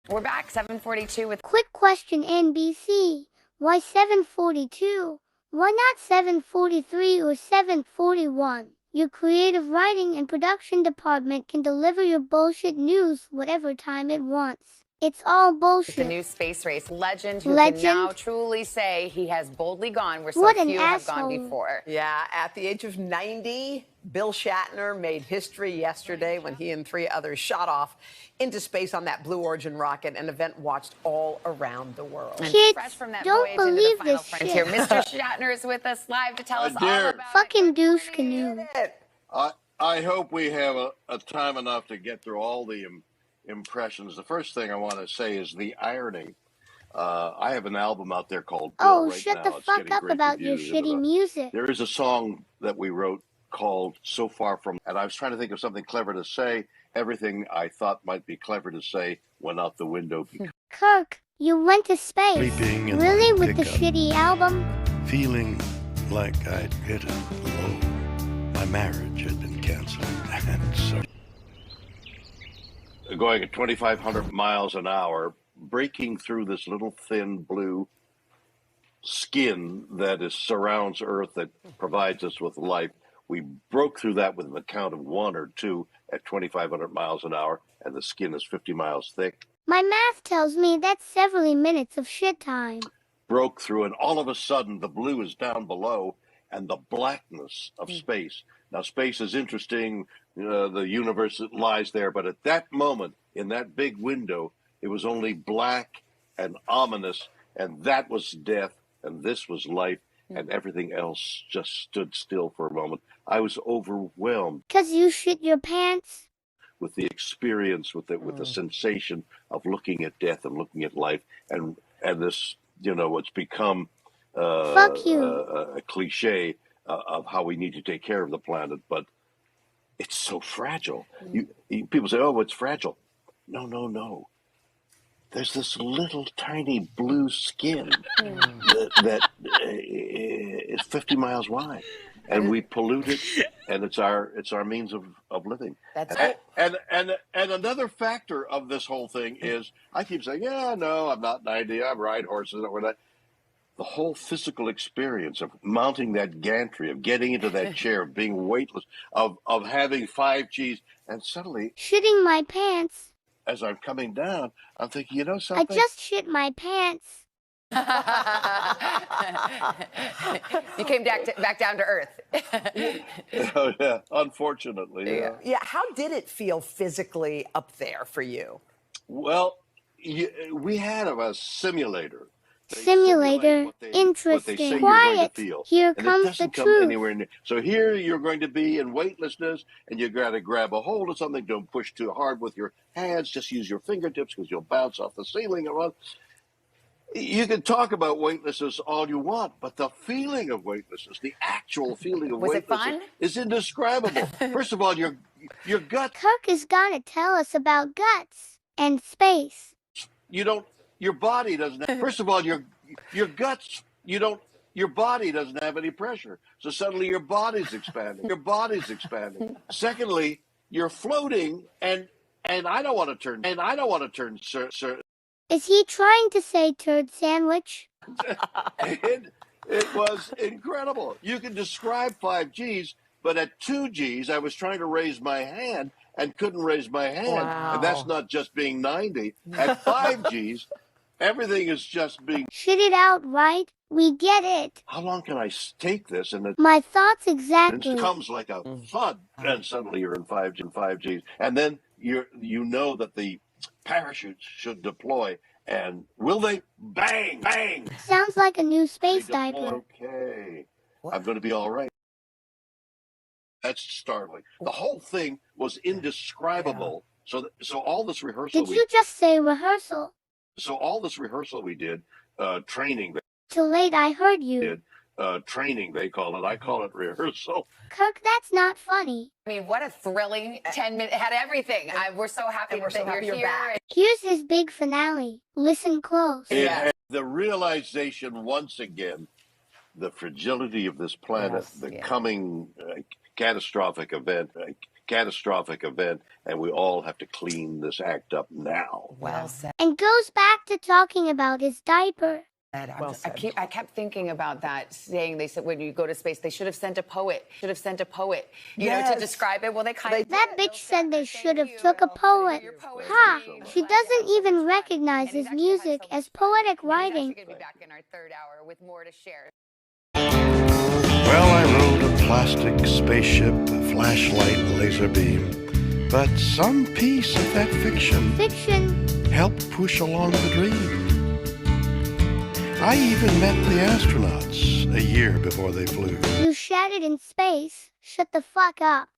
We're back, 7:42 with Quick question, NBC. Why 7:42? Why not 7:43 or 7:41? Your creative writing and production department can deliver your bullshit news whatever time it wants. It's all bullshit. the new space race legend who can now truly say he has boldly gone where so few have gone before. Yeah, at the age of 90, Bill Shatner made history yesterday when he and 3 others shot off into space on that Blue Origin rocket, an event watched all around the world. Kids, Fresh from that don't voyage into the believe final this frontier, shit. Mr. Shatner is with us live to tell us all about Fucking douche canoe. I hope we have a time enough to get through all the impressions. The first thing I want to say is the irony. I have an album out there called Bill Oh, right shut now. the It's fuck getting up great about your reviews. shitty music. There is a song that we wrote called So Far From, and I was trying to think of something clever to say. Everything I thought might be clever to say went out the window. Kirk, you went to space. Really, with the shitty album? Feeling like I'd hit a low. My marriage had been canceled, and so Going at 2,500 miles an hour, breaking through this little thin blue skin that surrounds Earth, that provides us with life. We broke through that with a count of 1 or 2 at 2,500 miles an hour, and the skin is 50 miles thick. My math tells me that's several minutes of shit time. Broke through, and all of a sudden, the blue is down below, and the blackness of space. Now, space is interesting. The universe lies there, but at that moment, in that big window, it was only black and ominous, and that was death, and this was life, and everything else just stood still for a moment. I was overwhelmed. 'Cause you shit your pants? With the experience, with the sensation of looking at death and looking at life, and this, it's become Fuck you. a cliche of how we need to take care of the planet, but it's so fragile. People say, "Oh, it's fragile." No. There's this little tiny blue skin that is 50 miles wide, and we pollute it, and it's our means of living. That's and another factor of this whole thing is, I keep saying, "Yeah, no, I'm not 90. I ride horses." Or that. The whole physical experience of mounting that gantry, of getting into that chair, of being weightless, of having 5Gs, and suddenly, shitting my pants. As I'm coming down, I'm thinking, something? I just shit my pants. You came back down to earth. Oh, yeah, unfortunately. Yeah, how did it feel physically up there for you? Well, we had a simulator. Simulator. Interesting. Quiet. Here comes the truth. So here you're going to be in weightlessness, and you got to grab a hold of something. Don't push too hard with your hands. Just use your fingertips, because you'll bounce off the ceiling. You can talk about weightlessness all you want, but the feeling of weightlessness, the actual feeling of weightlessness, is indescribable. First of all, your gut. Kirk is gonna tell us about guts and space. Your body doesn't have, first of all, your guts, your body doesn't have any pressure. So suddenly your body's expanding. Secondly, you're floating, and I don't want to turn, sir. Is he trying to say turd sandwich? It was incredible. You can describe 5Gs, but at 2Gs, I was trying to raise my hand and couldn't raise my hand. Wow. And that's not just being 90. At 5Gs, everything is just being... Shit it out, right? We get it. How long can I take this? And my thoughts exactly. It comes like a thud, and suddenly you're in 5Gs. And then you know that the parachutes should deploy. And will they? Bang, bang. Sounds like a new space diaper. Okay. I'm going to be all right. That's startling. The whole thing was indescribable. Yeah. So all this rehearsal... Did you just say rehearsal? So all this rehearsal we did, training... Too late, I heard you. Did, training, they call it. I call it rehearsal. Kirk, that's not funny. I mean, what a thrilling 10 minutes. Had everything. We're so happy that you're here. Back. Here's his big finale. Listen close. And the realization, once again, the fragility of this planet, the coming catastrophic event catastrophic event, and we all have to clean this act up now. Well said. And goes back to talking about his diaper. I kept thinking about that, saying they said when you go to space, they should have sent a poet. You know, to describe it. Well, they kind of. That bitch said they should have took a poet. Ha! She doesn't even recognize his music as poetic writing. We're going to be back in our third hour with more to share. Well, I rode a plastic spaceship, a flashlight, laser beam. But some piece of that fiction helped push along the dream. I even met the astronauts a year before they flew. You shattered in space. Shut the fuck up.